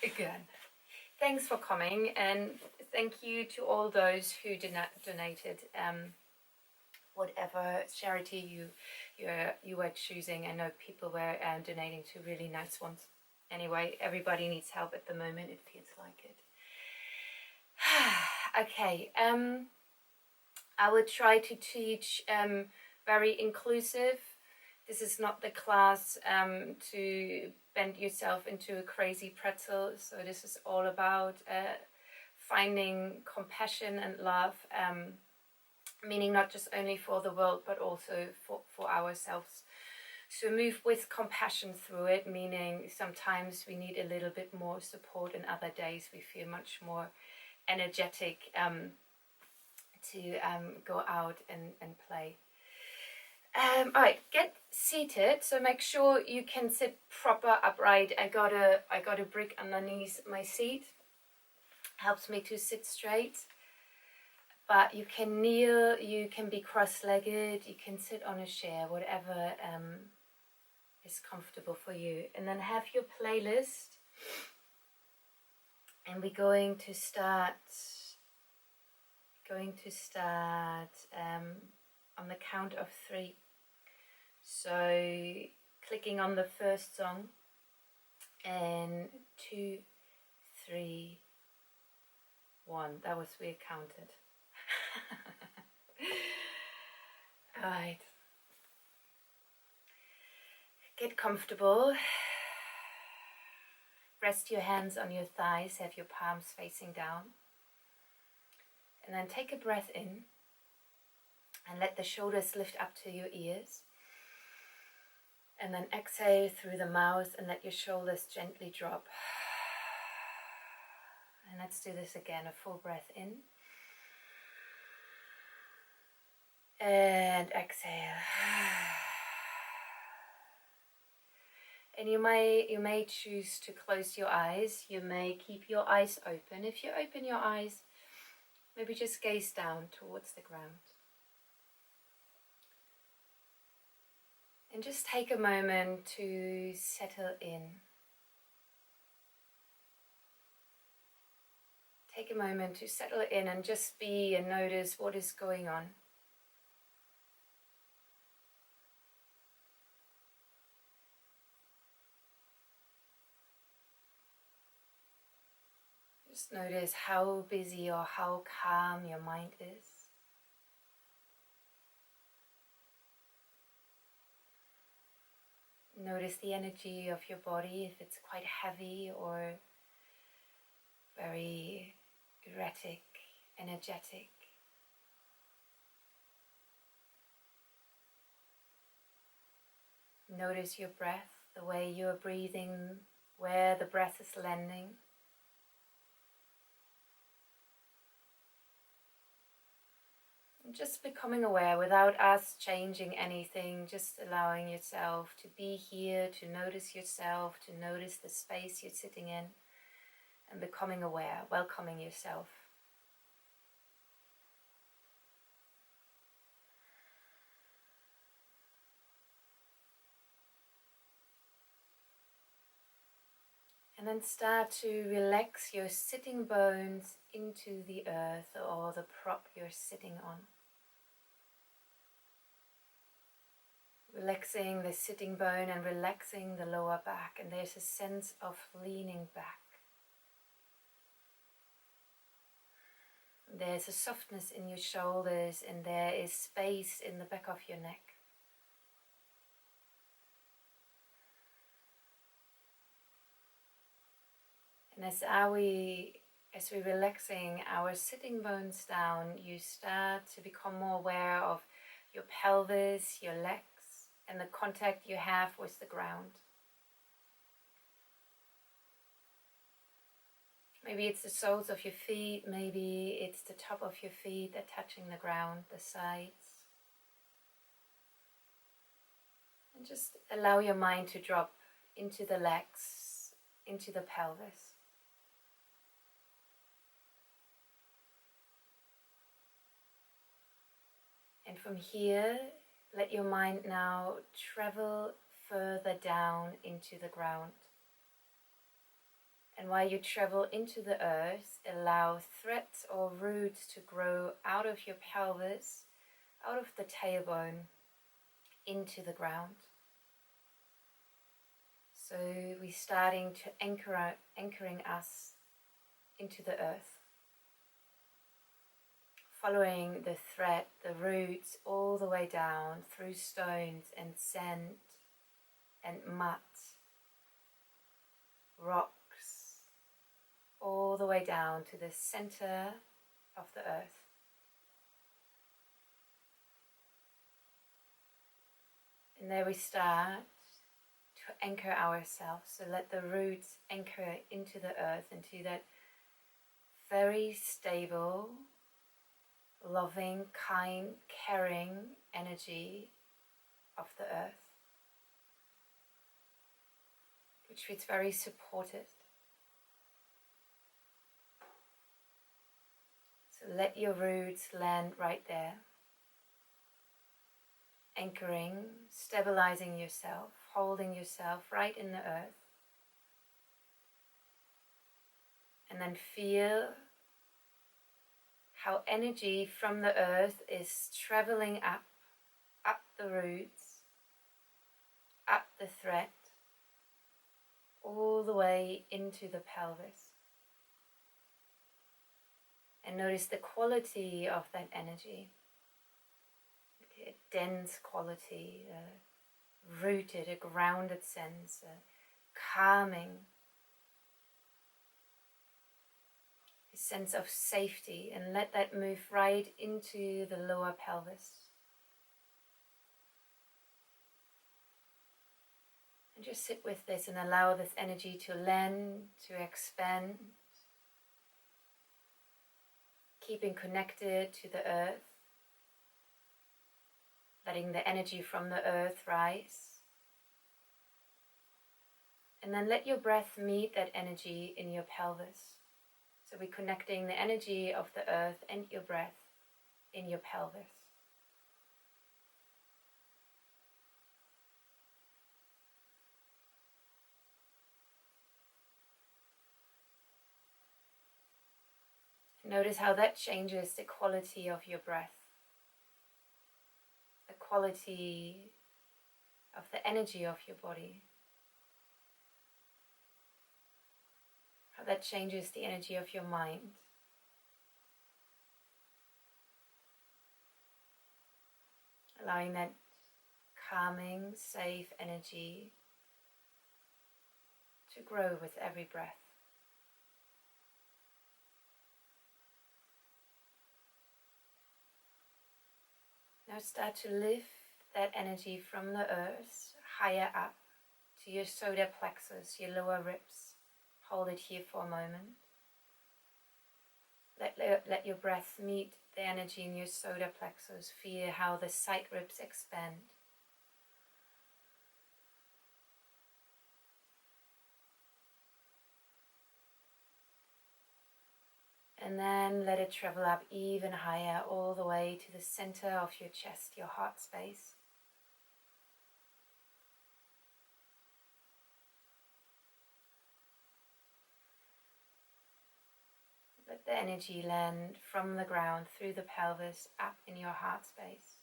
again. Thanks for coming, and thank you to all those who donated. Whatever charity you were choosing. I know people were donating to really nice ones. Anyway, everybody needs help at the moment. It feels like it. Okay. I will try to teach very inclusive. This is not the class to bend yourself into a crazy pretzel. So this is all about finding compassion and love, meaning not just only for the world, but also for ourselves. So move with compassion through it, meaning sometimes we need a little bit more support, and other days we feel much more energetic to go out and play. Alright, get seated, so make sure you can sit proper upright. I got a brick underneath my seat, helps me to sit straight. But you can kneel, you can be cross-legged, you can sit on a chair, whatever is comfortable for you. And then have your playlist, and we're going to start on the count of 3. So clicking on the first song, and 2, 3, 1. That was where it counted. Alright. Get comfortable. Rest your hands on your thighs, have your palms facing down. And then take a breath in and let the shoulders lift up to your ears. And then exhale through the mouth and let your shoulders gently drop. And let's do this again, a full breath in. And exhale. And you may choose to close your eyes. You may keep your eyes open. If you open your eyes, maybe just gaze down towards the ground. And just take a moment to settle in. Take a moment to settle in and just be and notice what is going on. Just notice how busy or how calm your mind is. Notice the energy of your body, if it's quite heavy or very erratic, energetic. Notice your breath, the way you're breathing, where the breath is landing. Just becoming aware without us changing anything, just allowing yourself to be here, to notice yourself, to notice the space you're sitting in, and becoming aware, welcoming yourself. And then start to relax your sitting bones into the earth or the prop you're sitting on. Relaxing the sitting bone and relaxing the lower back, and there's a sense of leaning back. There's a softness in your shoulders, and there is space in the back of your neck. And as we're relaxing our sitting bones down, you start to become more aware of your pelvis, your legs, and the contact you have with the ground. Maybe it's the soles of your feet, maybe it's the top of your feet that are touching the ground, the sides. And just allow your mind to drop into the legs, into the pelvis. And from here, let your mind now travel further down into the ground. And while you travel into the earth, allow threads or roots to grow out of your pelvis, out of the tailbone, into the ground. So we're starting to anchoring us into the earth, following the thread, the roots, all the way down through stones and sand and mud, rocks, all the way down to the center of the earth. And there we start to anchor ourselves. So let the roots anchor into the earth, into that very stable, loving, kind, caring energy of the earth, which feels very supported. So let your roots land right there, anchoring, stabilizing yourself, holding yourself right in the earth. And then feel how energy from the earth is traveling up the roots, up the thread, all the way into the pelvis. And notice the quality of that energy, a dense quality, a rooted, a grounded sense, a calming, a sense of safety, and let that move right into the lower pelvis. And just sit with this and allow this energy to land, to expand, keeping connected to the earth, letting the energy from the earth rise. And then let your breath meet that energy in your pelvis. So we're connecting the energy of the earth and your breath in your pelvis. Notice how that changes the quality of your breath, the quality of the energy of your body. How that changes the energy of your mind. Allowing that calming, safe energy to grow with every breath. Now start to lift that energy from the earth higher up to your solar plexus, your lower ribs. Hold it here for a moment. Let your breath meet the energy in your solar plexus. Feel how the side ribs expand. And then let it travel up even higher, all the way to the center of your chest, your heart space. Let the energy land from the ground through the pelvis up in your heart space.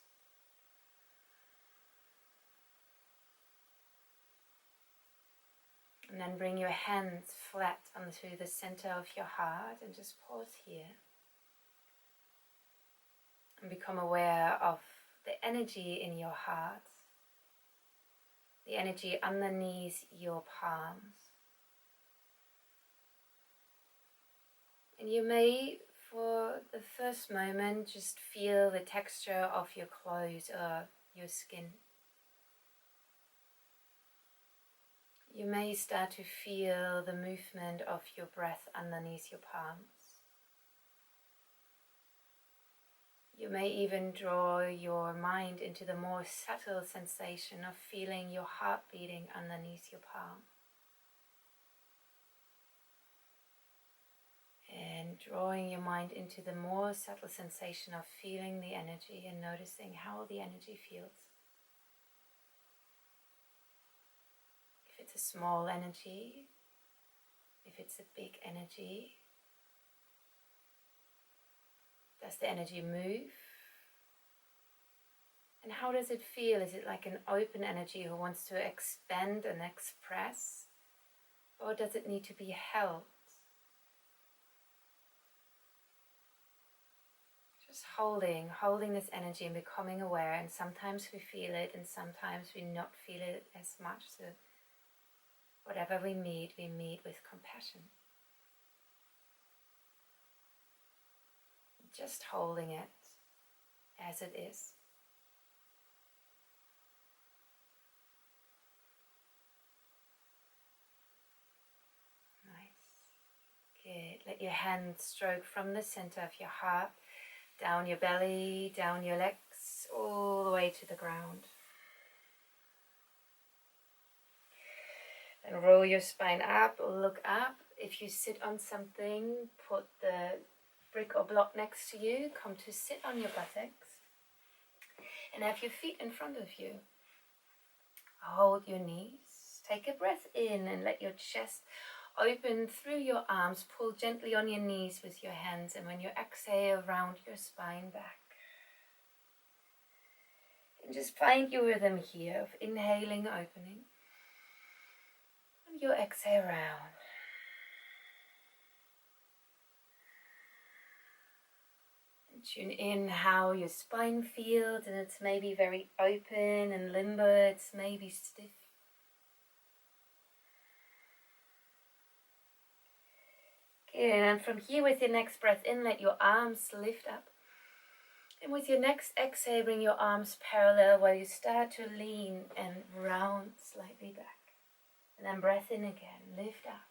And then bring your hands flat onto the center of your heart and just pause here. And become aware of the energy in your heart, the energy underneath your palms. And you may, for the first moment, just feel the texture of your clothes or your skin. You may start to feel the movement of your breath underneath your palms. You may even draw your mind into the more subtle sensation of feeling your heart beating underneath your palm. And drawing your mind into the more subtle sensation of feeling the energy and noticing how the energy feels. If it's a small energy, If it's a big energy, does the energy move? And how does it feel? Is it like an open energy who wants to expand and express? Or does it need to be held? Just holding this energy and becoming aware. And sometimes we feel it and sometimes we not feel it as much. So whatever we meet with compassion. Just holding it as it is. Nice. Good. Let your hand stroke from the center of your heart, down your belly, down your legs, all the way to the ground. And roll your spine up, look up. If you sit on something, put the brick or block next to you, come to sit on your buttocks. And have your feet in front of you. Hold your knees. Take a breath in and let your chest open through your arms. Pull gently on your knees with your hands. And when you exhale, round your spine back. And just find your rhythm here of inhaling, opening. And you exhale round. Tune in how your spine feels, and it's maybe very open and limber, it's maybe stiff. Good, and from here with your next breath in, let your arms lift up. And with your next exhale, bring your arms parallel while you start to lean and round slightly back. And then breath in again, lift up.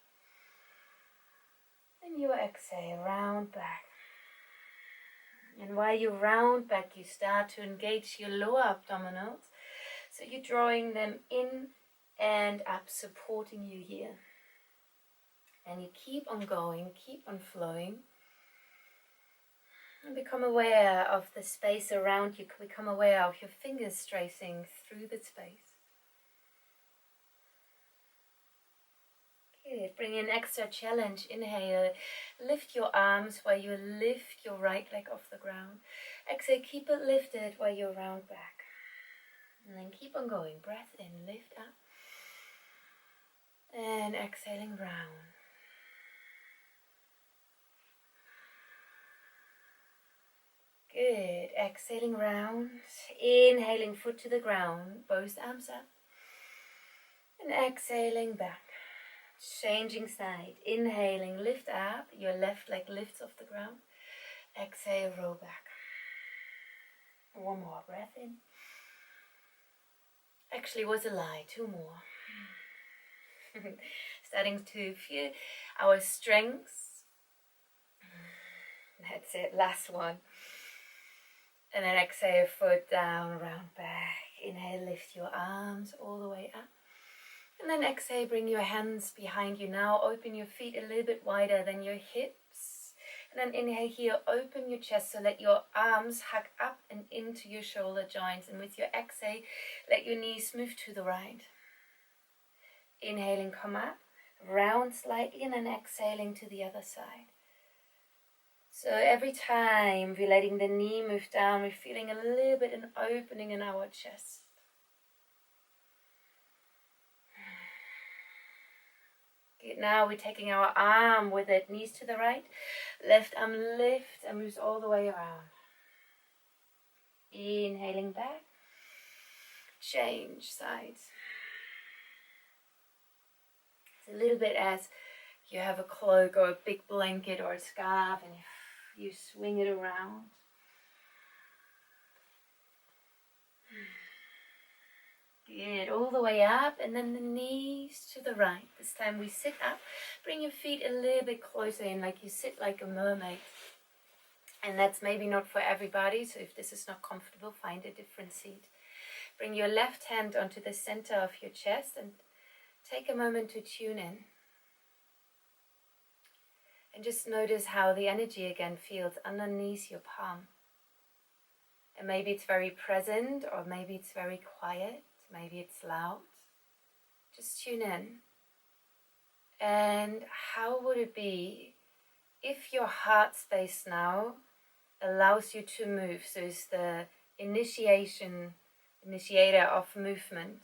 And you exhale, round back. And while you round back, you start to engage your lower abdominals. So you're drawing them in and up, supporting you here. And you keep on going, keep on flowing. And become aware of the space around you. Become aware of your fingers tracing through the space. Good. Bring in extra challenge. Inhale. Lift your arms while you lift your right leg off the ground. Exhale. Keep it lifted while you round back. And then keep on going. Breath in. Lift up. And exhaling round. Good. Exhaling round. Inhaling, foot to the ground. Both arms up. And exhaling back. Changing side. Inhaling, lift up. Your left leg lifts off the ground. Exhale, roll back. One more. Breath in. Actually was a lie. Two more. Starting to feel our strengths. That's it. Last one. And then exhale, foot down, round back. Inhale, lift your arms all the way up. And then exhale, bring your hands behind you now. Open your feet a little bit wider than your hips. And then inhale here, open your chest. So let your arms hug up and into your shoulder joints. And with your exhale, let your knees move to the right. Inhaling, come up, round slightly, and then exhaling to the other side. So every time we're letting the knee move down, we're feeling a little bit an opening in our chest. Good. Now we're taking our arm with it, knees to the right, left arm lift and moves all the way around. Inhaling back, change sides. It's a little bit as you have a cloak or a big blanket or a scarf and you swing it around. Good, all the way up and then the knees to the right. This time we sit up, bring your feet a little bit closer in like you sit like a mermaid. And that's maybe not for everybody, so if this is not comfortable, find a different seat. Bring your left hand onto the center of your chest and take a moment to tune in. And just notice how the energy again feels underneath your palm. And maybe it's very present or maybe it's very quiet. Maybe it's loud. Just tune in And how would it be if your heart space now allows you to move? So it's the initiator of movement.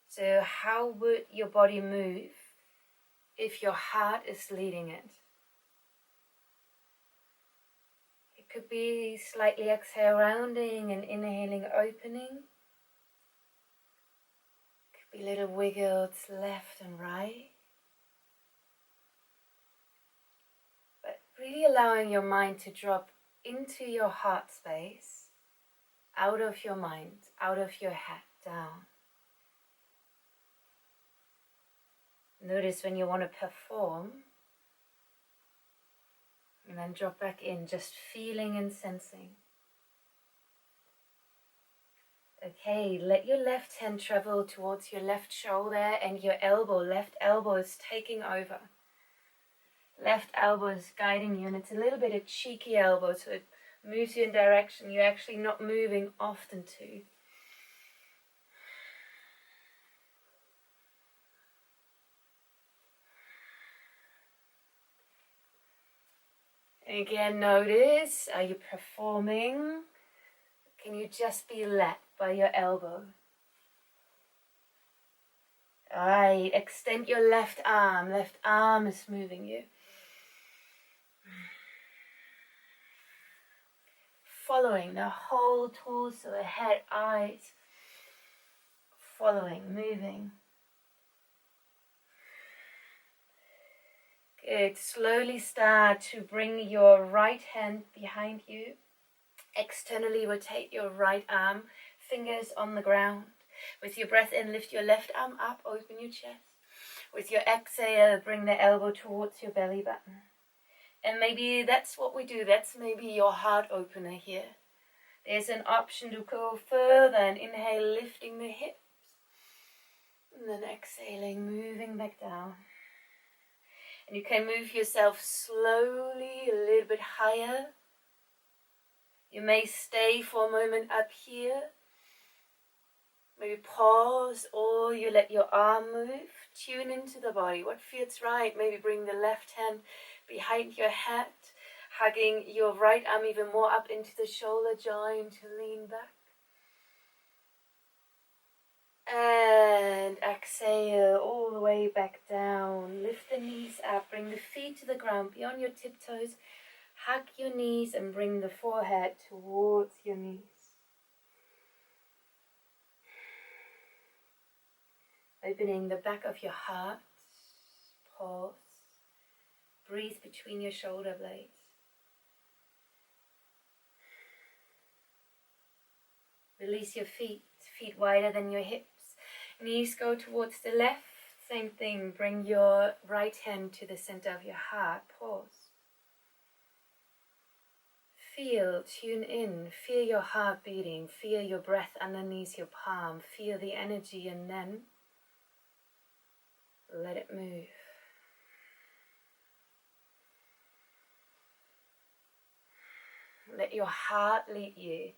So how would your body move if your heart is leading it? It could be slightly exhale, rounding, and inhaling, opening. Could be little wiggles left and right. But really allowing your mind to drop into your heart space, out of your mind, out of your head, down. Notice when you want to perform, and then drop back in, just feeling and sensing. Okay, let your left hand travel towards your left shoulder and your elbow. Left elbow is taking over. Left elbow is guiding you, and it's a little bit of cheeky elbow, so it moves you in direction you're actually not moving often to. Again, notice, are you performing? Can you just be led by your elbow? Alright, extend your left arm. Left arm is moving you. Following the whole torso, head, eyes. Following, moving. Good. Slowly start to bring your right hand behind you. Externally rotate your right arm, fingers on the ground. With your breath in, lift your left arm up, open your chest. With your exhale, bring the elbow towards your belly button. And maybe that's what we do. That's maybe your heart opener here. There's an option to go further and inhale, lifting the hips. And then exhaling, moving back down. And you can move yourself slowly a little bit higher. You may stay for a moment up here. Maybe pause, or you let your arm move. Tune into the body. What feels right? Maybe bring the left hand behind your head, hugging your right arm even more up into the shoulder joint to lean back. And exhale all the way back down. Lift the knees up, bring the feet to the ground beyond your tiptoes. Hug your knees and bring the forehead towards your knees. Opening the back of your heart. Pause. Breathe between your shoulder blades. Release your feet wider than your hips. Knees go towards the left. Same thing, bring your right hand to the center of your heart. Pause. Feel, tune in, feel your heart beating, feel your breath underneath your palm, feel the energy, and then let it move. Let your heart lead you.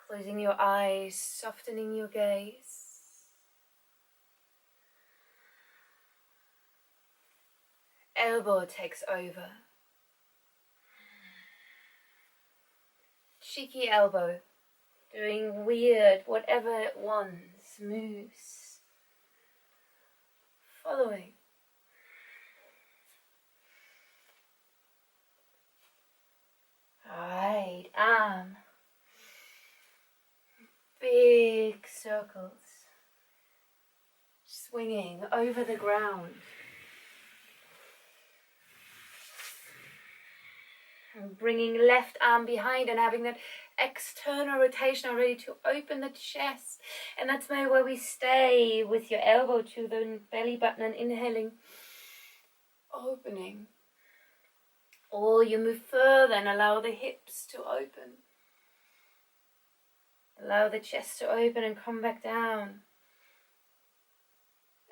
Closing your eyes, softening your gaze. Elbow takes over. Cheeky elbow, doing weird, whatever it wants, moves. Following. Alright, arm. Big circles. Swinging over the ground. And bringing left arm behind and having that external rotation already to open the chest. And that's maybe where we stay with your elbow to the belly button and inhaling, opening. Or you move further and allow the hips to open. Allow the chest to open and come back down.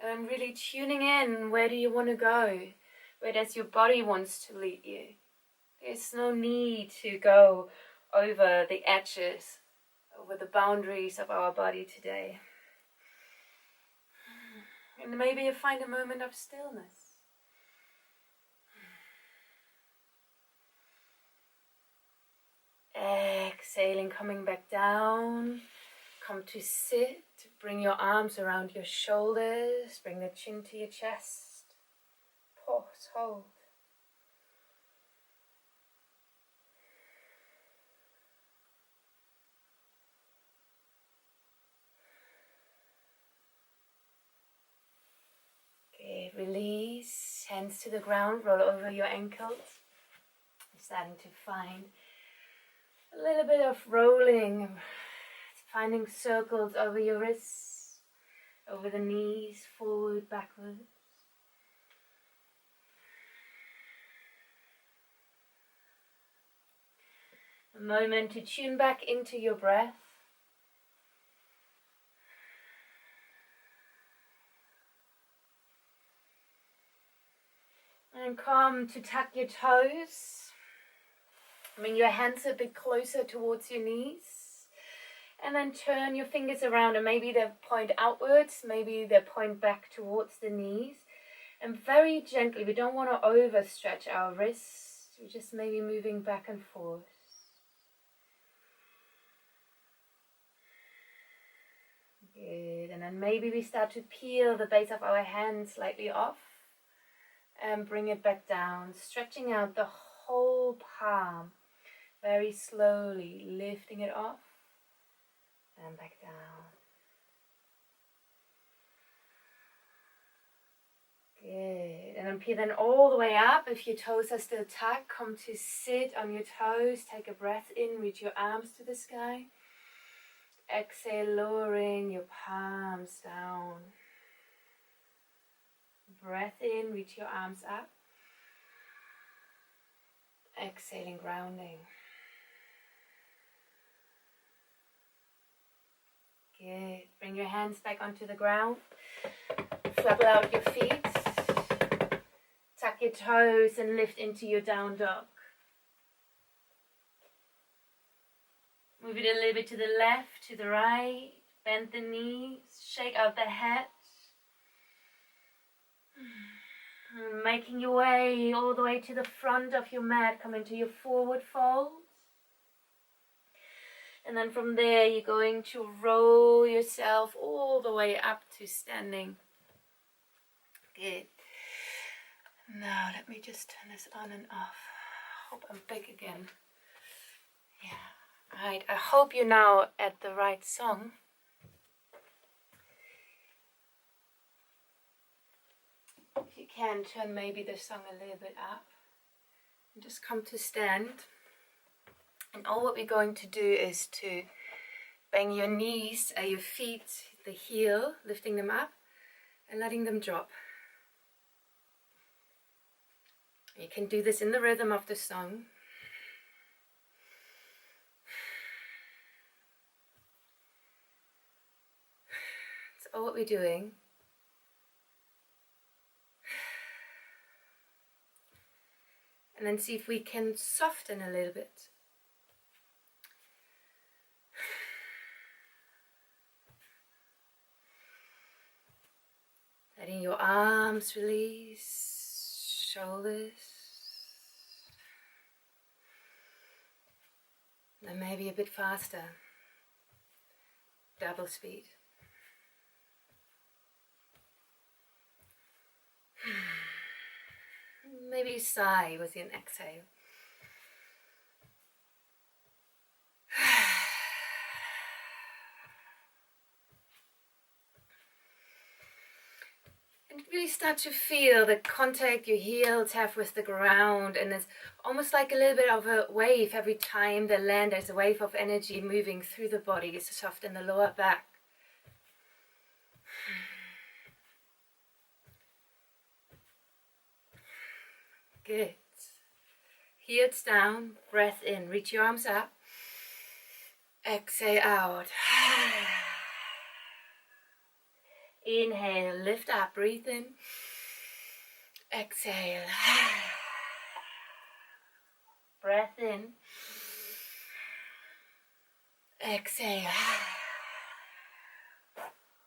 And really tuning in, where do you want to go? Where does your body wants to lead you? There's no need to go over the edges, over the boundaries of our body today. And maybe you find a moment of stillness. Exhaling, coming back down. Come to sit. Bring your arms around your shoulders. Bring the chin to your chest. Pause, hold. Okay, release. Hands to the ground. Roll over your ankles. You're starting to find a little bit of rolling. Finding circles over your wrists, over the knees, forward, backwards. A moment to tune back into your breath. And come to tuck your toes. Bring your hands a bit closer towards your knees. And then turn your fingers around, and maybe they point outwards, maybe they point back towards the knees. And very gently, we don't want to overstretch our wrists. We're just maybe moving back and forth. Good. And then maybe we start to peel the base of our hands slightly off and bring it back down, stretching out the whole palm very slowly, lifting it off and back down. Good. And then peel then all the way up. If your toes are still tucked, come to sit on your toes. Take a breath in, reach your arms to the sky. Exhale, lowering your palms down. Breath in, reach your arms up. Exhaling, grounding. Good. Bring your hands back onto the ground. Flabble out your feet. Tuck your toes and lift into your down dog. Move it a little bit to the left, to the right. Bend the knees, shake out the head. Making your way all the way to the front of your mat. Come into your forward fold. And then from there, you're going to roll yourself all the way up to standing. Good. Now, let me just turn this on and off. Hope I'm back again. Yeah. Right, I hope you're now at the right song. If you can, turn maybe the song a little bit up. And just come to stand. And all what we're going to do is to bang your knees, your feet, the heel, lifting them up and letting them drop. You can do this in the rhythm of the song. That's all what we're doing. And then see if we can soften a little bit. Letting your arms release, shoulders. Then maybe a bit faster. Double speed. Maybe sigh with an exhale. And really start to feel the contact your heels have with the ground, and it's almost like a little bit of a wave every time they land. There's a wave of energy moving through the body to soften the lower back. Good. Heels down, breath in, reach your arms up. Exhale out. Inhale, lift up, breathe in. Exhale. Breath in. Exhale.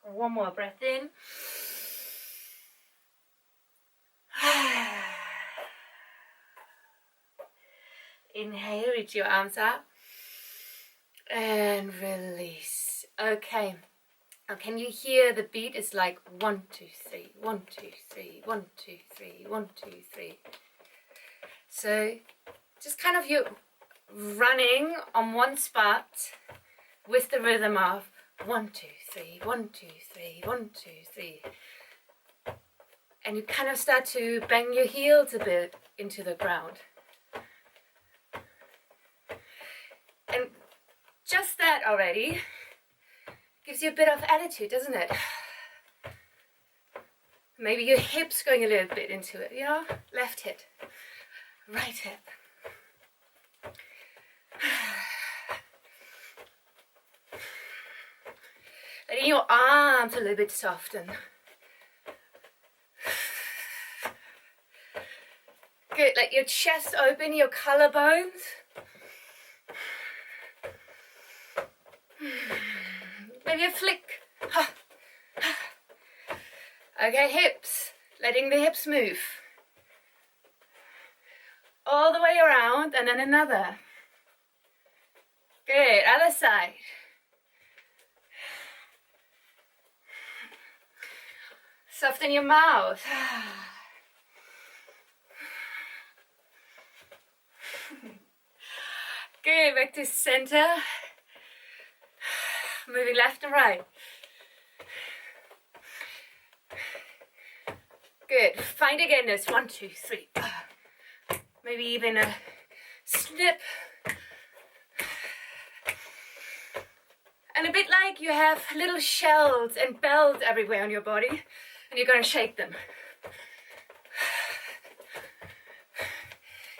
One more breath in. Inhale, reach your arms up. And release. Okay. Now can you hear the beat is like 1, 2, 3, 1, 2, 3, 1, 2, 3, 1, 2, 3. So just kind of you running on one spot with the rhythm of 1, 2, 3, 1, 2, 3, 1, 2, 3. And you kind of start to bang your heels a bit into the ground. And just that already gives you a bit of attitude, doesn't it? Maybe your hips going a little bit into it, you know? Left hip, right hip. Letting your arms a little bit soften. Good, let your chest open, your collarbones. Maybe a flick. Okay, hips. Letting the hips move. All the way around and then another. Good, other side. Soften your mouth. Good, back to center. Moving left and right. Good, find again this 1, 2, 3. Maybe even a snip. And a bit like you have little shells and bells everywhere on your body, and you're going to shake them.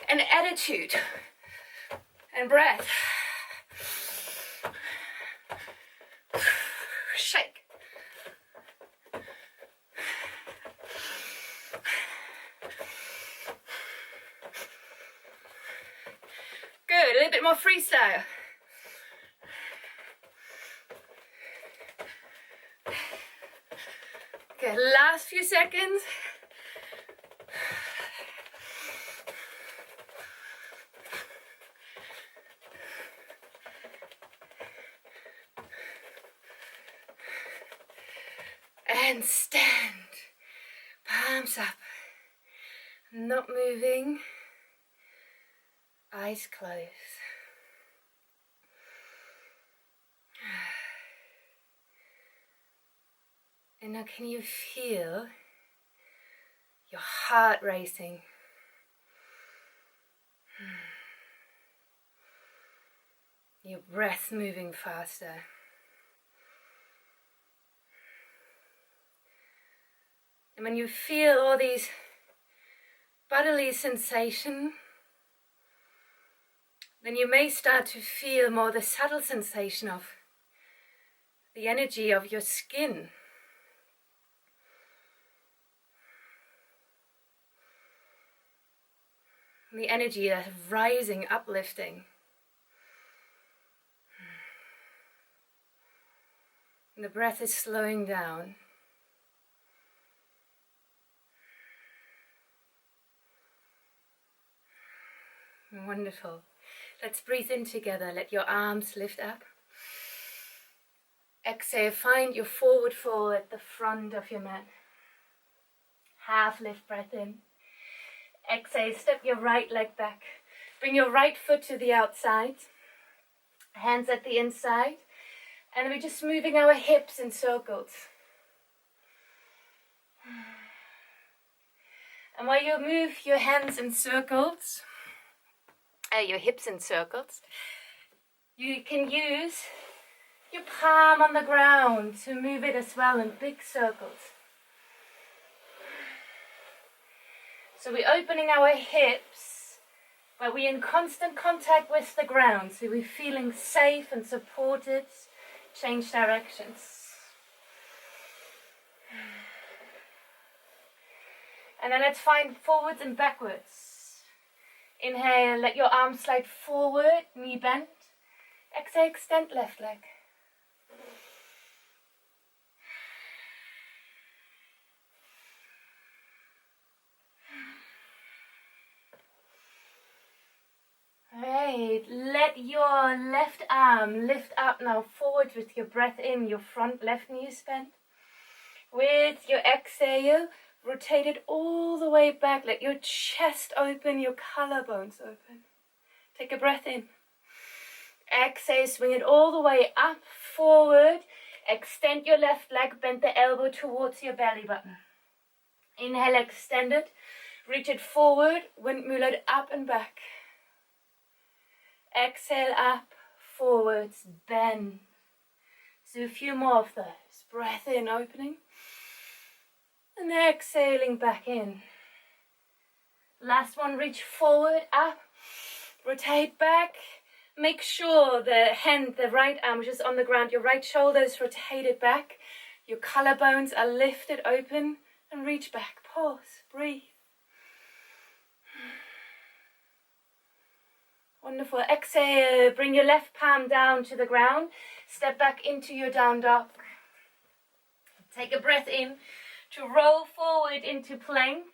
And attitude and breath. Shake. Good, a little bit more freestyle. Okay, last few seconds. And stand. Palms up. Not moving. Eyes closed. And now can you feel your heart racing? Your breath moving faster. And when you feel all these bodily sensations, then you may start to feel more the subtle sensation of the energy of your skin. The energy that's rising, uplifting. And the breath is slowing down. Wonderful. Let's breathe in together. Let your arms lift up. Exhale, find your forward fold at the front of your mat. Half lift breath in. Exhale, step your right leg back. Bring your right foot to the outside. Hands at the inside. And we're just moving our hips in circles. And while you move your hands in circles, your hips in circles, you can use your palm on the ground to move it as well in big circles. So we're opening our hips, but we're in constant contact with the ground, so we're feeling safe and supported. Change directions. And then let's find forwards and backwards. Inhale, let your arms slide forward, knee bent. Exhale, extend left leg. Alright, let your left arm lift up now forward with your breath in, your front left knee is bent. With your exhale, rotate it all the way back, let your chest open, your collarbones open. Take a breath in. Exhale, swing it all the way up, forward. Extend your left leg, bend the elbow towards your belly button. Inhale, extend it. Reach it forward, windmill it up and back. Exhale, up, forwards, bend. So a few more of those. Breath in, opening. And exhaling back in. Last one, reach forward, up. Rotate back. Make sure the right arm is just on the ground. Your right shoulder is rotated back. Your collarbones are lifted open. And reach back. Pause. Breathe. Wonderful. Exhale. Bring your left palm down to the ground. Step back into your down dog. Take a breath in to roll forward into plank.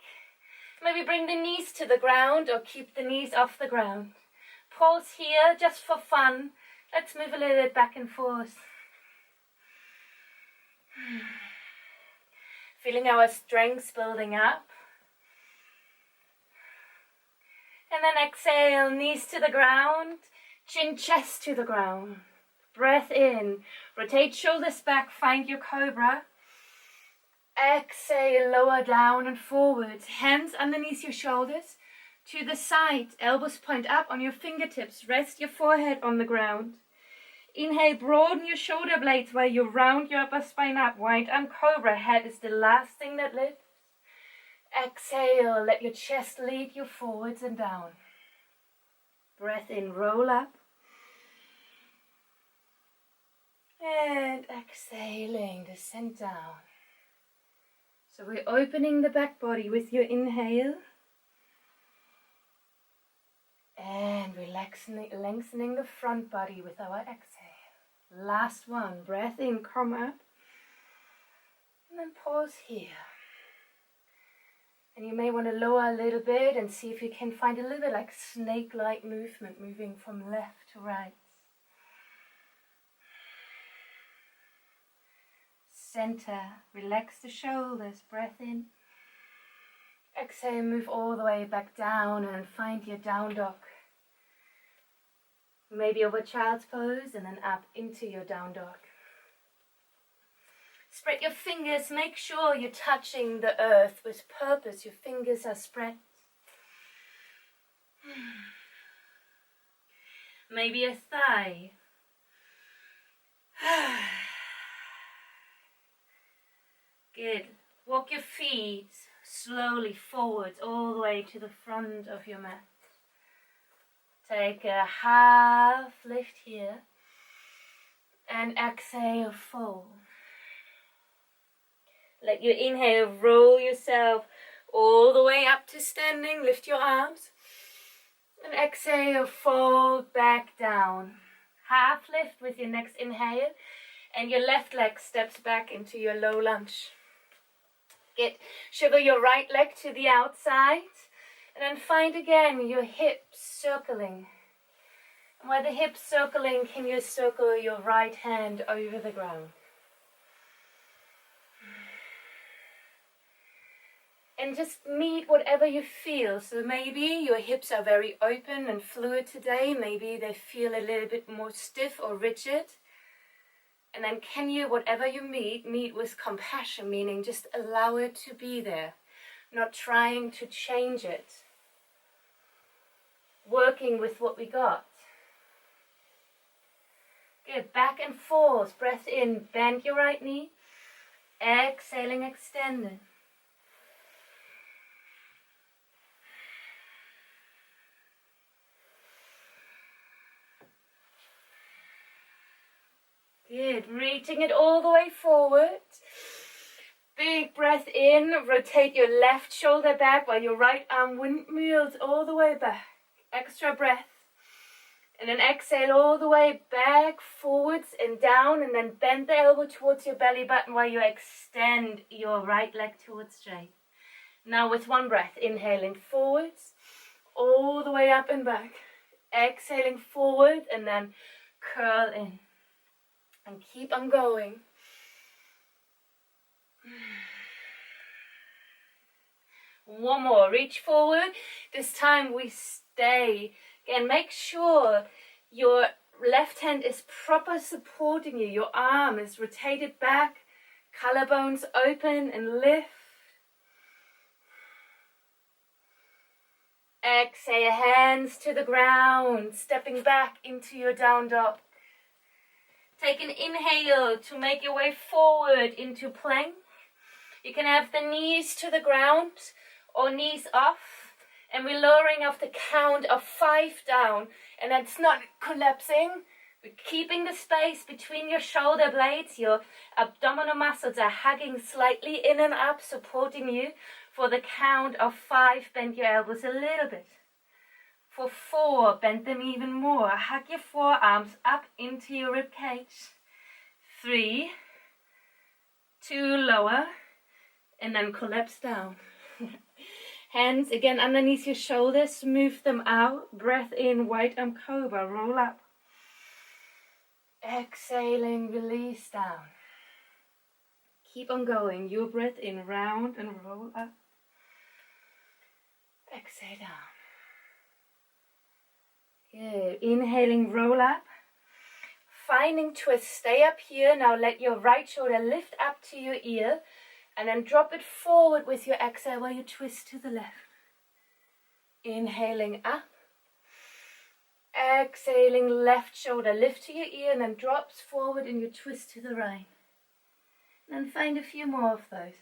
Maybe bring the knees to the ground or keep the knees off the ground. Pause here just for fun. Let's move a little bit back and forth. Feeling our strength building up. And then exhale, knees to the ground, chin, chest to the ground. Breath in, rotate shoulders back, find your cobra. Exhale, lower down and forwards. Hands underneath your shoulders, to the side, elbows point up on your fingertips. Rest your forehead on the ground. Inhale, broaden your shoulder blades while you round your upper spine up. Wide arm cobra, head is the last thing that lifts. Exhale, let your chest lead you forwards and down. Breath in, roll up. And exhaling, descend down. So we're opening the back body with your inhale. And lengthening the front body with our exhale. Last one, breath in, come up. And then pause here. And you may want to lower a little bit and see if you can find a little bit like snake-like movement, moving from left to right. Center, relax the shoulders, breath in. Exhale, move all the way back down and find your down dog. Maybe over child's pose and then up into your down dog. Spread your fingers, make sure you're touching the earth with purpose. Your fingers are spread. Maybe a thigh. Good. Walk your feet slowly forwards all the way to the front of your mat. Take a half lift here and exhale, fold. Let your inhale roll yourself all the way up to standing. Lift your arms. And exhale, fold back down. Half lift with your next inhale. And your left leg steps back into your low lunge. Shiver your right leg to the outside. And then find again your hips circling. And while the hips circling, can you circle your right hand over the ground? And just meet whatever you feel. So maybe your hips are very open and fluid today. Maybe they feel a little bit more stiff or rigid. And then can you, whatever you meet with compassion, meaning just allow it to be there. Not trying to change it. Working with what we got. Good, back and forth. Breath in, bend your right knee. Exhaling, extend it. Good, reaching it all the way forward. Big breath in, rotate your left shoulder back while your right arm windmills all the way back. Extra breath. And then exhale all the way back, forwards and down, and then bend the elbow towards your belly button while you extend your right leg towards straight. Now with one breath, inhaling forwards, all the way up and back. Exhaling forward and then curl in. And keep on going. One more, reach forward. This time we stay. Again, make sure your left hand is proper supporting you. Your arm is rotated back, collarbones open and lift. Exhale, hands to the ground, stepping back into your down dog. Take an inhale to make your way forward into plank. You can have the knees to the ground or knees off, and we're lowering off the count of 5 down, and that's not collapsing. We're keeping the space between your shoulder blades. Your abdominal muscles are hugging slightly in and up, supporting you. For the count of 5, bend your elbows a little bit. For 4, bend them even more. Hug your forearms up into your rib cage. 3, 2, lower, and then collapse down. Hands again underneath your shoulders, move them out. Breath in, white arm cobra, roll up. Exhaling, release down. Keep on going. Your breath in, round and roll up. Exhale down. Good. Inhaling, roll up. Finding twist, stay up here. Now let your right shoulder lift up to your ear. And then drop it forward with your exhale while you twist to the left. Inhaling up. Exhaling, left shoulder lift to your ear and then drops forward and you twist to the right. And then find a few more of those.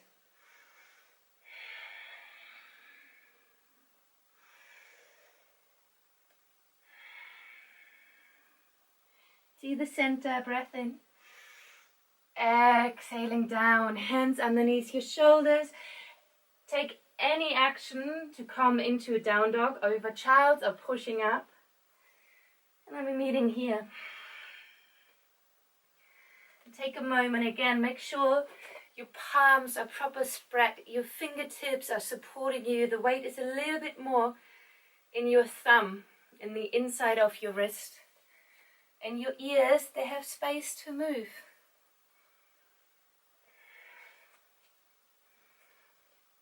See the center, breath in. Exhaling down, hands underneath your shoulders. Take any action to come into a down dog, over child or pushing up. And then we're meeting here. Take a moment again, make sure your palms are proper spread, your fingertips are supporting you, the weight is a little bit more in your thumb, in the inside of your wrist. And your ears, they have space to move.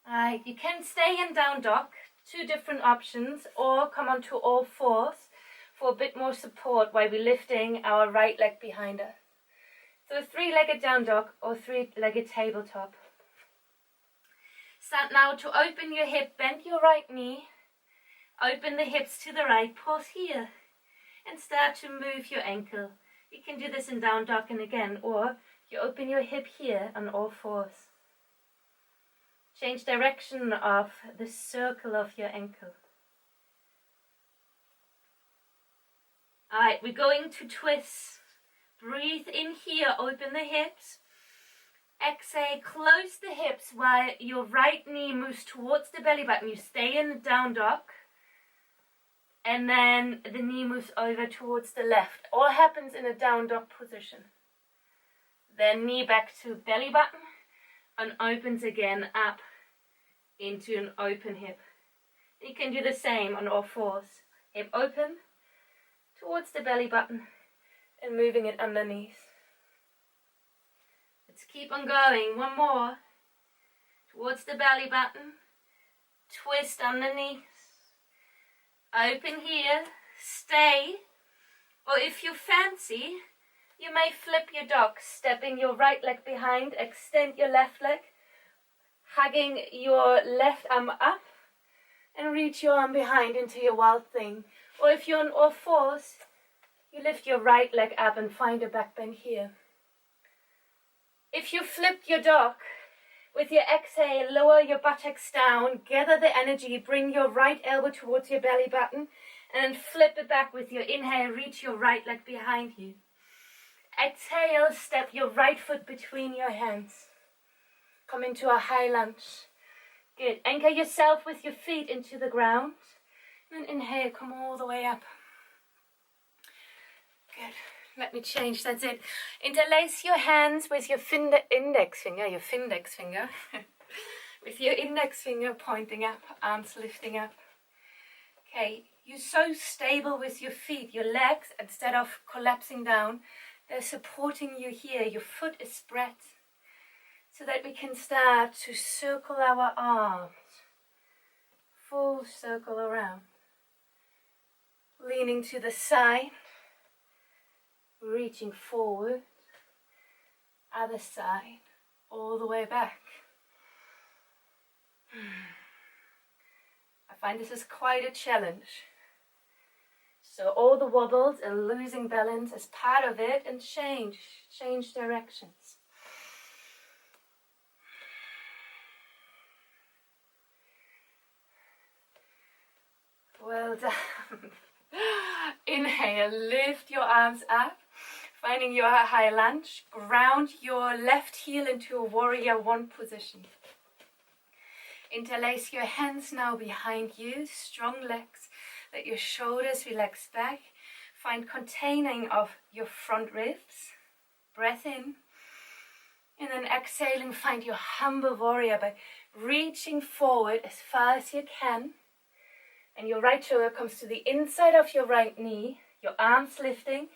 Alright, you can stay in down dog, 2 different options, or come onto all 4s for a bit more support while we're lifting our right leg behind us. So a 3-legged down dog or 3-legged tabletop. Start now to open your hip, bend your right knee, open the hips to the right, pause here, and start to move your ankle. You can do this in down dog and again, or you open your hip here on all 4s. Change direction of the circle of your ankle. Alright, we're going to twist. Breathe in here, open the hips. Exhale, close the hips while your right knee moves towards the belly button. You stay in the down dog. And then the knee moves over towards the left. All happens in a down dog position. Then knee back to belly button and opens again up into an open hip. You can do the same on all 4s. Hip open towards the belly button and moving it underneath. Let's keep on going. One more. Towards the belly button. Twist underneath. Open here. Stay. Or if you fancy, you may flip your dog, stepping your right leg behind, extend your left leg, hugging your left arm up, and reach your arm behind into your wild thing. Or if you're on all 4s, you lift your right leg up and find a back bend here. If you flipped your dog, with your exhale, lower your buttocks down, gather the energy, bring your right elbow towards your belly button, and flip it back with your inhale, reach your right leg behind you. Exhale, step your right foot between your hands. Come into a high lunge. Good. Anchor yourself with your feet into the ground. And inhale, come all the way up. Good. Let me change, that's it. Interlace your hands with your index finger, with your index finger pointing up, arms lifting up. Okay, You're so stable with your feet. Your legs, instead of collapsing down, they're supporting you here. Your foot is spread. So that we can start to circle our arms. Full circle around. Leaning to the side. Reaching forward. Other side. All the way back. I find this is quite a challenge. So all the wobbles and losing balance is part of it, and change directions. Well done. Inhale, lift your arms up, finding your high lunge. Ground your left heel into a warrior one position. Interlace your hands now behind you, strong legs. Let your shoulders relax back. Find containing of your front ribs. Breath in. And then exhaling, find your humble warrior by reaching forward as far as you can. And your right shoulder comes to the inside of your right knee. Your arms lifting.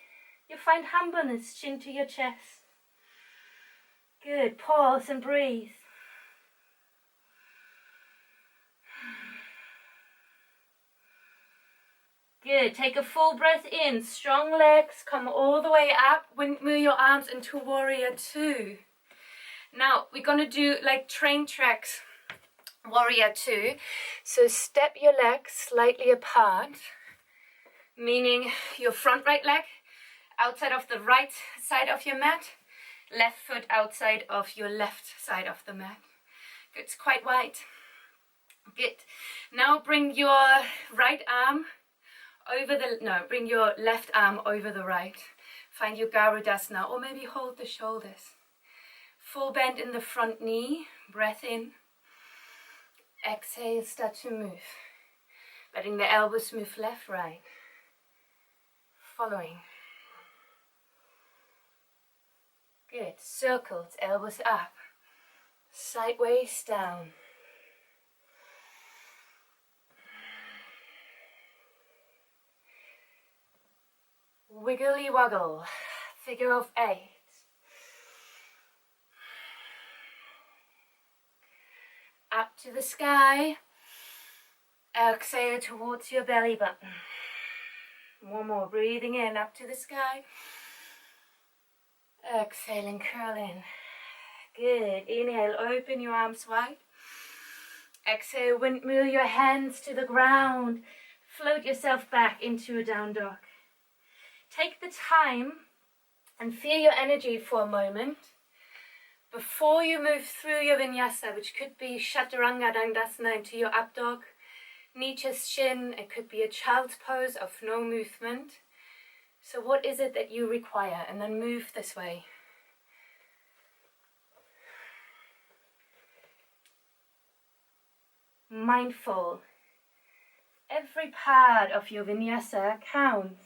You find humbleness, chin to your chest. Good. Pause and breathe. Good. Take a full breath in. Strong legs. Come all the way up. Windmill your arms into warrior two. Now we're going to do like train tracks. Warrior two. So step your legs slightly apart. Meaning your front right leg outside of the right side of your mat. Left foot outside of your left side of the mat. Good. It's quite wide. Good. Now bring your right arm bring your left arm over the right. Find your Garudasana, or maybe hold the shoulders. Full bend in the front knee, breath in. Exhale, start to move. Letting the elbows move left, right. Following. Good, circles, elbows up. Sideways down. Wiggly woggle, figure of 8. Up to the sky. Exhale towards your belly button. One more, breathing in, up to the sky. Exhaling, curl in. Good, inhale, open your arms wide. Exhale, windmill your hands to the ground. Float yourself back into a down dog. Take the time and feel your energy for a moment before you move through your vinyasa, which could be Chaturanga Dandasana into your up dog, knee chest shin. It could be a child's pose of no movement. So what is it that you require? And then move this way. Mindful. Every part of your vinyasa counts.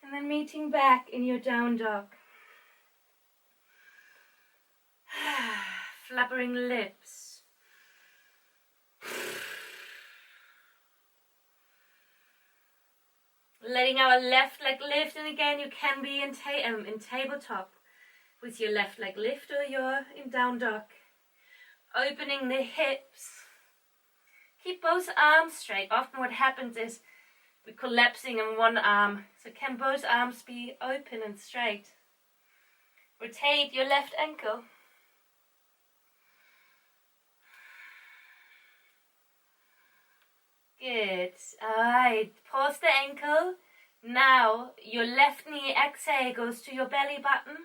And then meeting back in your down dog. Flubbering lips. Letting our left leg lift, and again you can be in tabletop with your left leg lift, or you're in down dog. Opening the hips. Keep both arms straight. Often what happens is we're collapsing in one arm. So can both arms be open and straight? Rotate your left ankle. Good. Alright, pause the ankle. Now your left knee, exhale, goes to your belly button.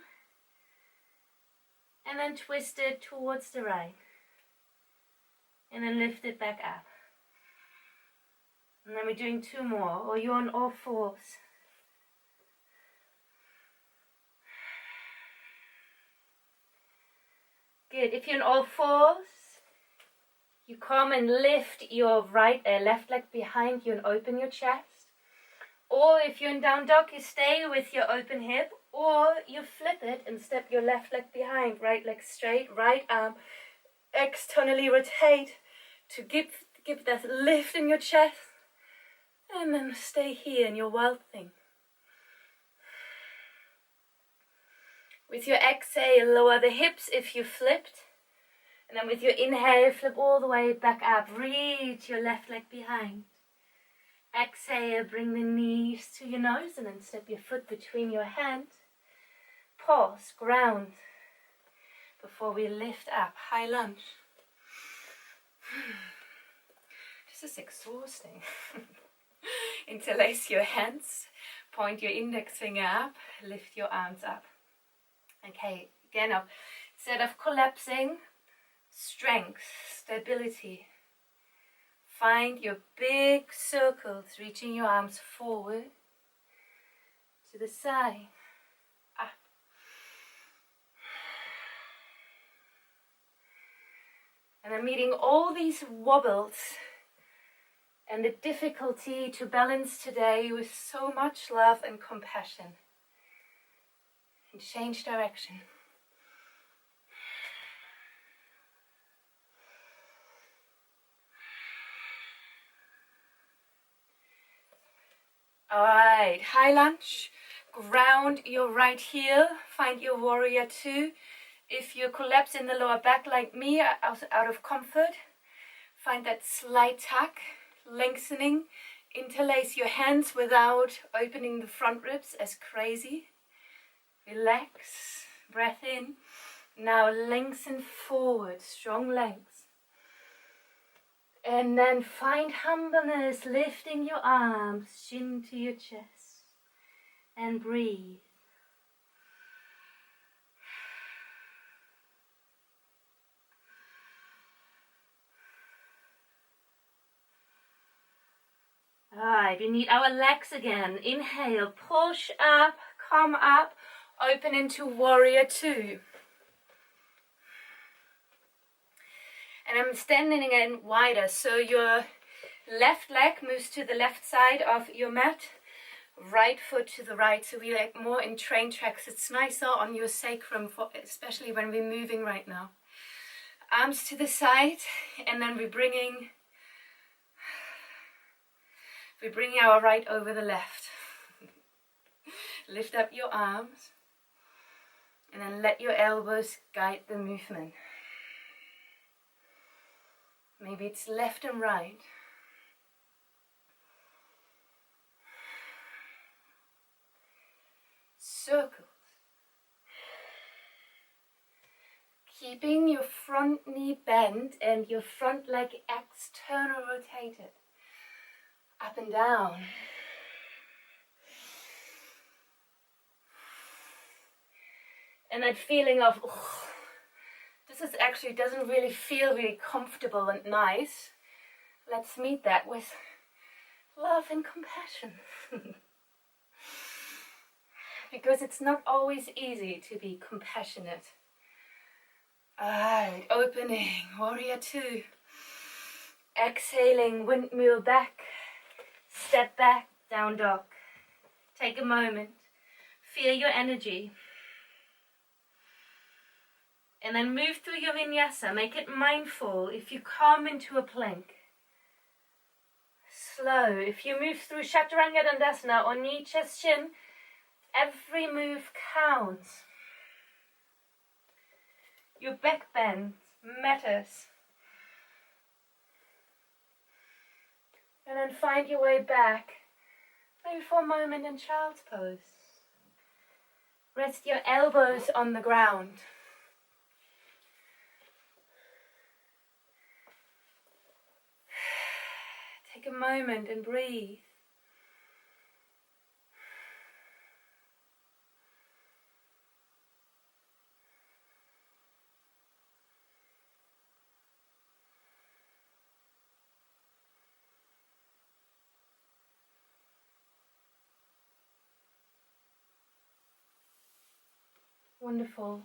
And then twist it towards the right. And then lift it back up. And then we're doing 2 more, or you're on all fours. Good. If you're on all fours, you come and lift your left leg behind you and open your chest. Or if you're in down dog, you stay with your open hip, or you flip it and step your left leg behind, right leg straight, right arm externally rotate to give that lift in your chest, and then stay here in your wild thing. With your exhale, lower the hips if you flipped, and then with your inhale, flip all the way back up. Reach your left leg behind. Exhale, bring the knees to your nose and then step your foot between your hands. Pause, ground, before we lift up, high lunge. This is exhausting. Interlace your hands, point your index finger up, lift your arms up. Okay, again up. Instead of collapsing, strength, stability. Find your big circles, reaching your arms forward, to the side, up. And I'm meeting all these wobbles and the difficulty to balance today with so much love and compassion. And change direction. Alright, high lunge. Ground your right heel. Find your warrior two. If you collapse in the lower back like me, out of comfort, find that slight tuck, lengthening. Interlace your hands without opening the front ribs as crazy. Relax, breath in. Now lengthen forward, strong length. And then find humbleness, lifting your arms, chin to your chest. And breathe. Alright, we need our legs again. Inhale, push up, come up, open into warrior two. And I'm standing again wider, so your left leg moves to the left side of your mat, right foot to the right, so we like more in train tracks. It's nicer on your sacrum, especially when we're moving right now. Arms to the side, and then we're bringing our right over the left. Lift up your arms, and then let your elbows guide the movement. Maybe it's left and right. Circles. Keeping your front knee bent and your front leg external rotated. Up and down. And that feeling of, this is actually doesn't really feel really comfortable and nice. Let's meet that with love and compassion. Because it's not always easy to be compassionate. Alright, opening, warrior two. Exhaling, windmill back. Step back, down dog. Take a moment. Feel your energy. And then move through your vinyasa. Make it mindful. If you come into a plank, slow. If you move through Chaturanga Dandasana or knee, chest, shin, every move counts. Your back bend matters. And then find your way back. Maybe for a moment in child's pose. Rest your elbows on the ground. Take a moment and breathe. Wonderful.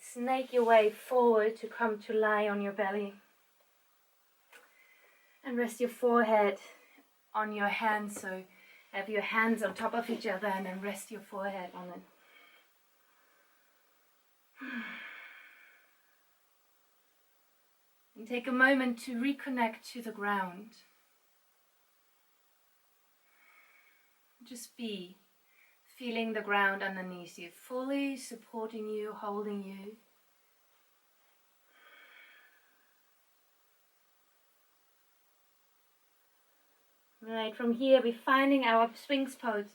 Snake your way forward to come to lie on your belly. And rest your forehead on your hands, so have your hands on top of each other and then rest your forehead on it. And take a moment to reconnect to the ground. Just be feeling the ground underneath you, fully supporting you, holding you. Right, from here we're finding our Sphinx pose.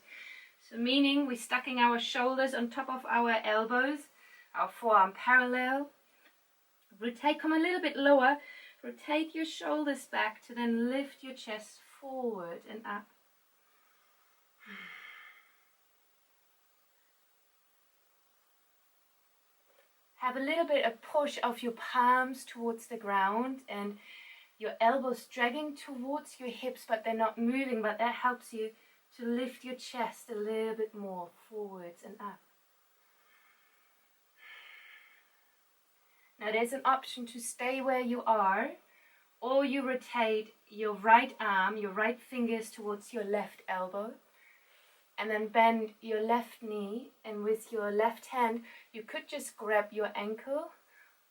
So meaning we're stacking our shoulders on top of our elbows, our forearm parallel. Rotate, come a little bit lower. Rotate your shoulders back to then lift your chest forward and up. Have a little bit of push of your palms towards the ground and your elbows dragging towards your hips, but they're not moving, but that helps you to lift your chest a little bit more forwards and up. Now there's an option to stay where you are, or you rotate your right arm, your right fingers towards your left elbow, and then bend your left knee, and with your left hand you could just grab your ankle,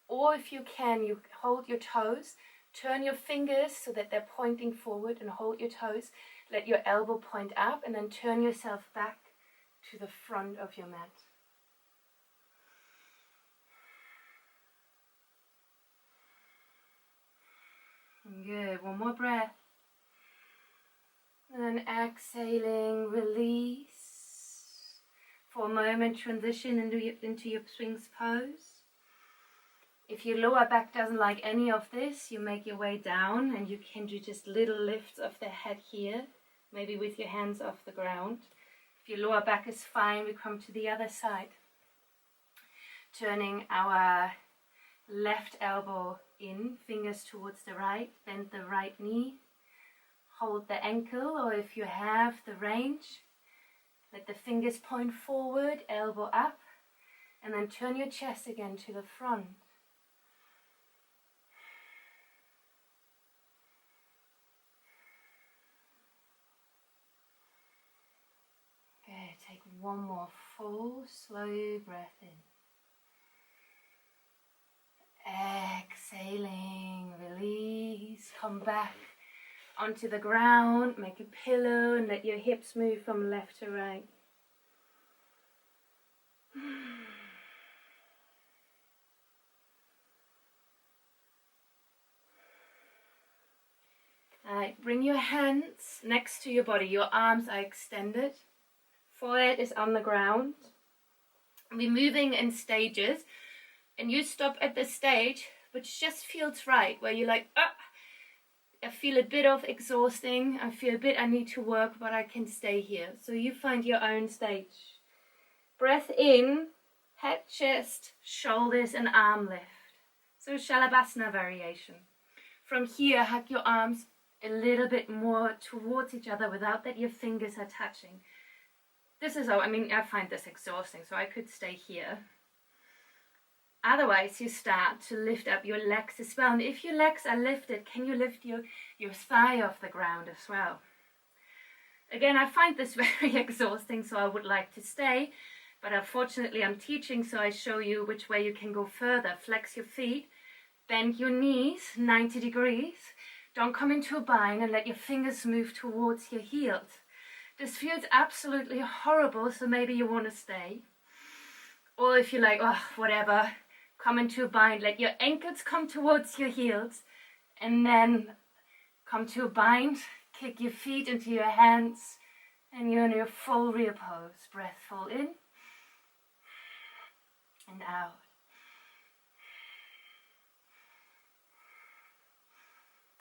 or if you can, you hold your toes, turn your fingers so that they're pointing forward and hold your toes, let your elbow point up, and then turn yourself back to the front of your mat. Good, one more breath. And then exhaling, release. For a moment, transition into your Sphinx pose. If your lower back doesn't like any of this, you make your way down and you can do just little lifts of the head here, maybe with your hands off the ground. If your lower back is fine, we come to the other side. Turning our left elbow in, fingers towards the right, bend the right knee, hold the ankle, or if you have the range, let the fingers point forward, elbow up, and then turn your chest again to the front. Good, take one more full, slow breath in. Exhaling, release, come back onto the ground, make a pillow and let your hips move from left to right. Alright, bring your hands next to your body, your arms are extended, forehead is on the ground. We're moving in stages. And you stop at the stage which just feels right, where you're like, I feel a bit of exhausting, I feel a bit I need to work, but I can stay here. So you find your own stage. Breath in, head, chest, shoulders and arm lift. So Shalabhasana variation. From here, hug your arms a little bit more towards each other without that your fingers are touching. This is, I find this exhausting, so I could stay here. Otherwise, you start to lift up your legs as well. And if your legs are lifted, can you lift your thigh off the ground as well? Again, I find this very exhausting, so I would like to stay. But unfortunately, I'm teaching, so I show you which way you can go further. Flex your feet, bend your knees 90 degrees. Don't come into a bind and let your fingers move towards your heels. This feels absolutely horrible, so maybe you want to stay. Or if you're like, whatever, come into a bind, let your ankles come towards your heels, and then come to a bind, kick your feet into your hands, and you're in your full rear pose. Breath full in and out.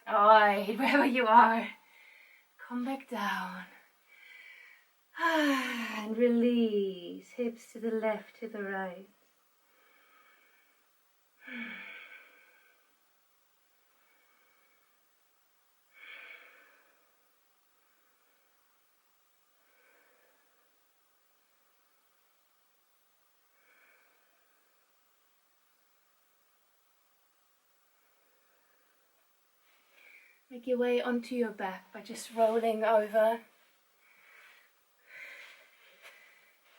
Alright, wherever you are, come back down. And release, hips to the left, to the right. Make your way onto your back by just rolling over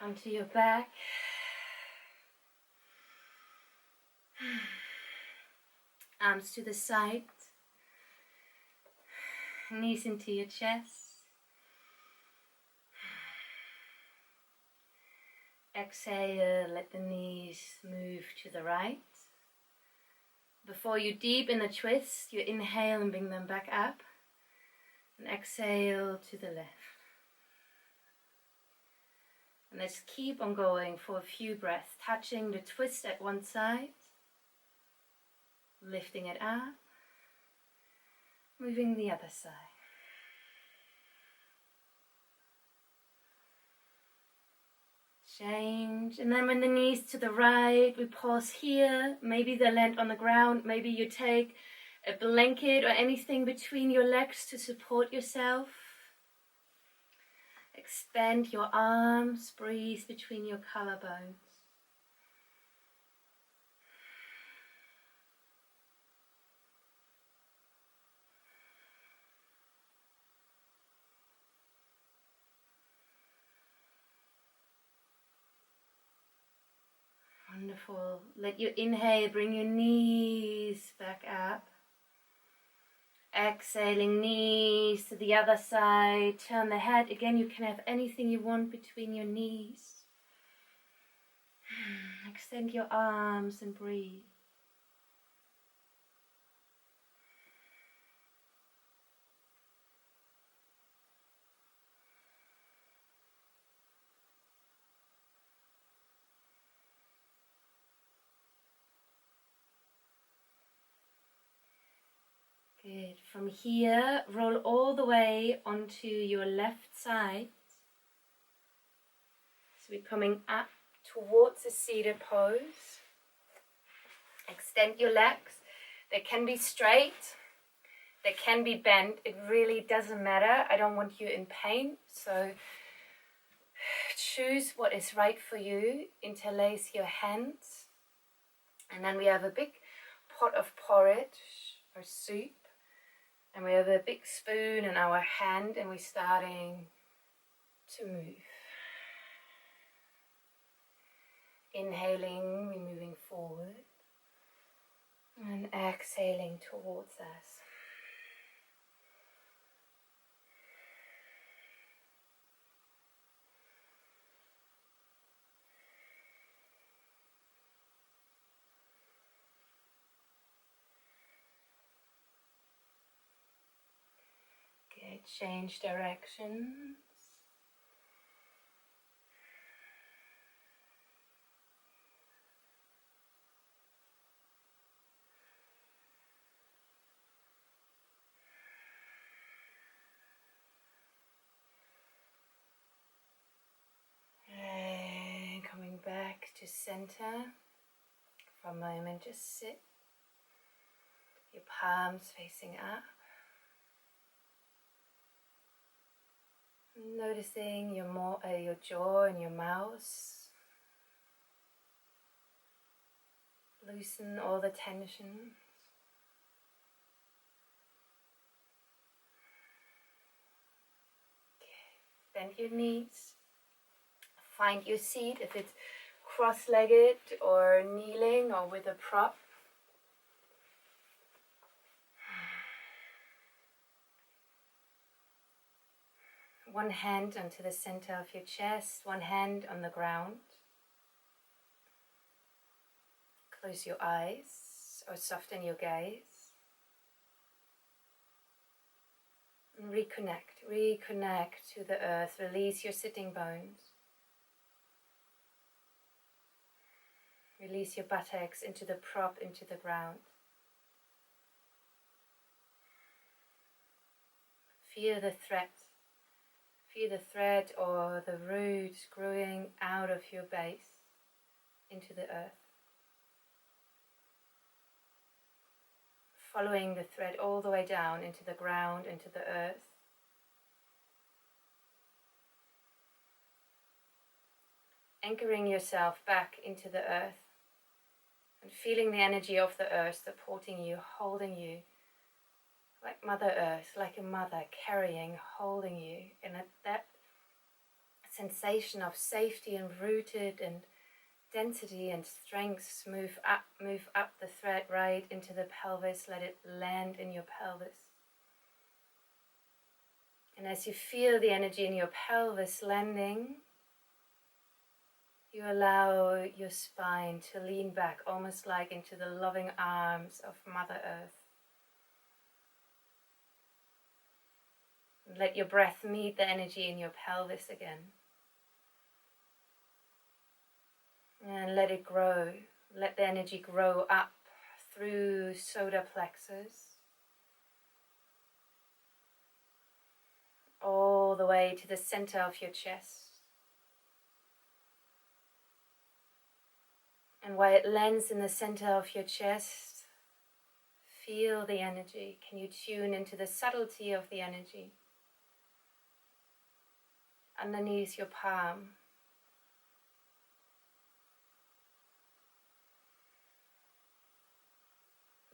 onto your back. arms to the side, knees into your chest. Exhale, let the knees move to the right. Before you deepen the twist, you inhale and bring them back up. And exhale to the left. And let's keep on going for a few breaths, touching the twist at one side, lifting it up, moving the other side. Change, and then when the knees to the right, we pause here. Maybe they land on the ground, maybe you take a blanket or anything between your legs to support yourself. Expand your arms, breathe between your collarbones. Wonderful. Let your inhale bring your knees back up. Exhaling, knees to the other side. Turn the head. Again, you can have anything you want between your knees. Extend your arms and breathe. Good. From here, roll all the way onto your left side. So we're coming up towards a seated pose. Extend your legs. They can be straight. They can be bent. It really doesn't matter. I don't want you in pain. So choose what is right for you. Interlace your hands. And then we have a big pot of porridge or soup. And we have a big spoon in our hand and we're starting to move. Inhaling, we're moving forward. And exhaling towards us. Okay, change directions. And coming back to center. For a moment, just sit. Your palms facing up. Noticing your jaw and your mouth. Loosen all the tension. Okay. Bend your knees. Find your seat if it's cross-legged or kneeling or with a prop. One hand onto the center of your chest, one hand on the ground. Close your eyes or soften your gaze. And reconnect to the earth. Release your sitting bones. Release your buttocks into the prop, into the ground. Feel the thread. Feel the thread or the roots growing out of your base into the earth. Following the thread all the way down into the ground, into the earth. Anchoring yourself back into the earth and feeling the energy of the earth supporting you, holding you. Like Mother Earth, like a mother carrying, holding you. And that sensation of safety and rooted and density and strength. Move up the thread right into the pelvis. Let it land in your pelvis. And as you feel the energy in your pelvis landing, you allow your spine to lean back, almost like into the loving arms of Mother Earth. And let your breath meet the energy in your pelvis again. And let it grow. Let the energy grow up through solar plexus, all the way to the center of your chest. And while it lands in the center of your chest, feel the energy. Can you tune into the subtlety of the energy underneath your palm?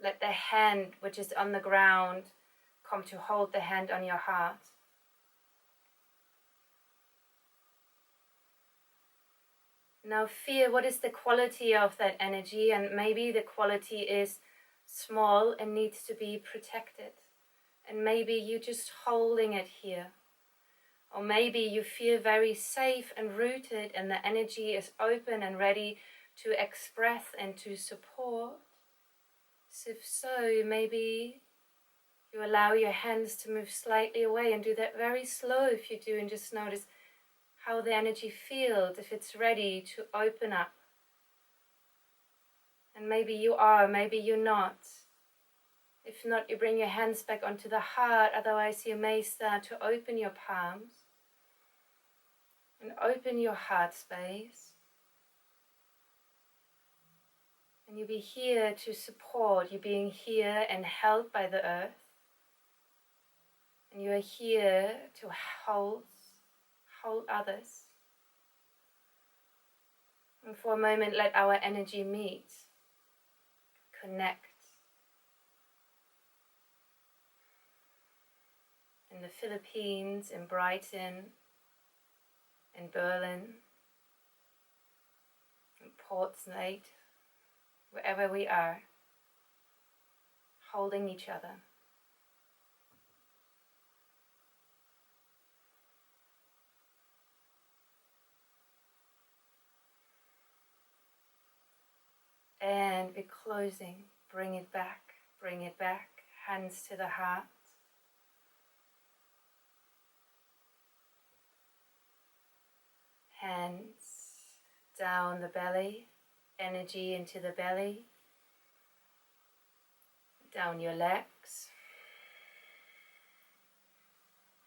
Let the hand which is on the ground come to hold the hand on your heart. Now feel what is the quality of that energy, and maybe the quality is small and needs to be protected. And maybe you're just holding it here. Or maybe you feel very safe and rooted and the energy is open and ready to express and to support. So if so, maybe you allow your hands to move slightly away and do that very slow if you do, and just notice how the energy feels, if it's ready to open up. And maybe you are, maybe you're not. If not, you bring your hands back onto the heart, otherwise you may start to open your palms and open your heart space. And you'll be here to support, you're being here and held by the earth. And you are here to hold others. And for a moment, let our energy meet, connect. In the Philippines, in Brighton, in Berlin, in Portsmouth, wherever we are, holding each other. And we're closing, bring it back, hands to the heart. Hands down the belly, energy into the belly, down your legs,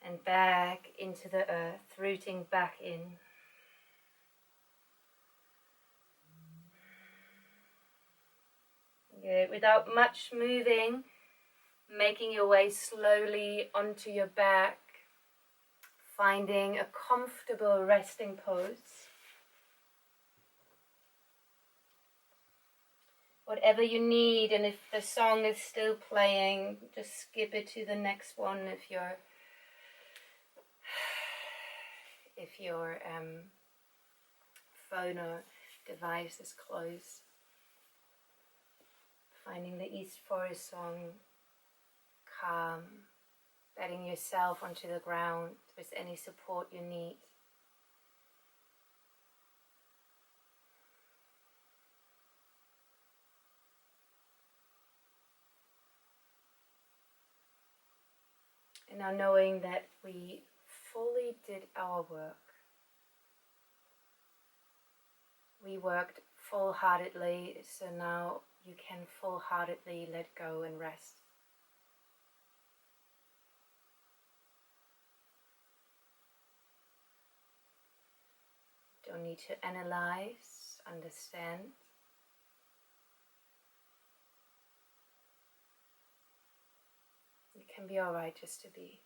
and back into the earth, rooting back in. Good. Without much moving, making your way slowly onto your back, finding a comfortable resting pose. Whatever you need, and if the song is still playing, just skip it to the next one if your phone or device is closed. Finding the East Forest song calm, bedding yourself onto the ground with any support you need. And now knowing that we fully did our work. We worked full-heartedly, so now you can full-heartedly let go and rest. Don't need to analyze, understand. It can be alright just to be.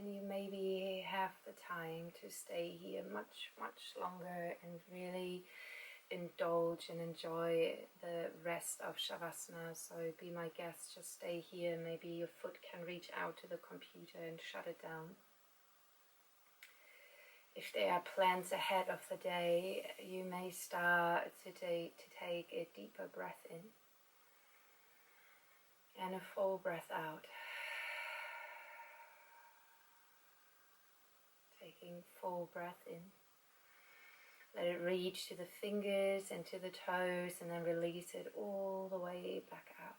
then you maybe have the time to stay here much, much longer and really indulge and enjoy the rest of Shavasana. So be my guest, just stay here. Maybe your foot can reach out to the computer and shut it down. If there are plans ahead of the day, you may start today to take a deeper breath in and a full breath out. Taking full breath in. Let it reach to the fingers and to the toes, and then release it all the way back out.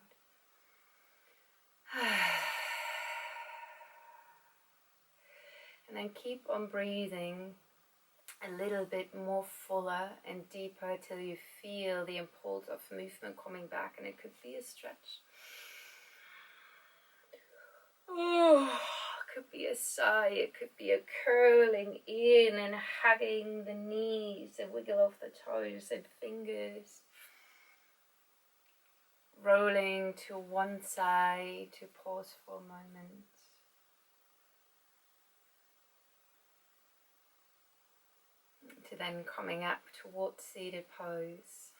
And then keep on breathing a little bit more fuller and deeper till you feel the impulse of movement coming back, and it could be a stretch. Oh, it could be a sigh, it could be a curling in and hugging the knees, a wiggle of the toes and fingers. Rolling to one side to pause for a moment. To then coming up towards seated pose.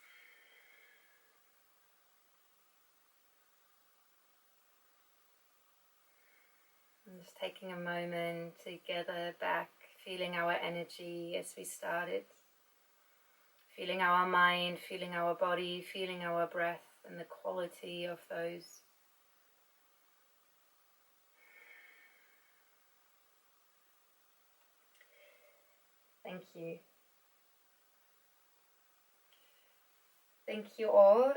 And just taking a moment to gather back, feeling our energy as we started. Feeling our mind, feeling our body, feeling our breath and the quality of those. Thank you. Thank you all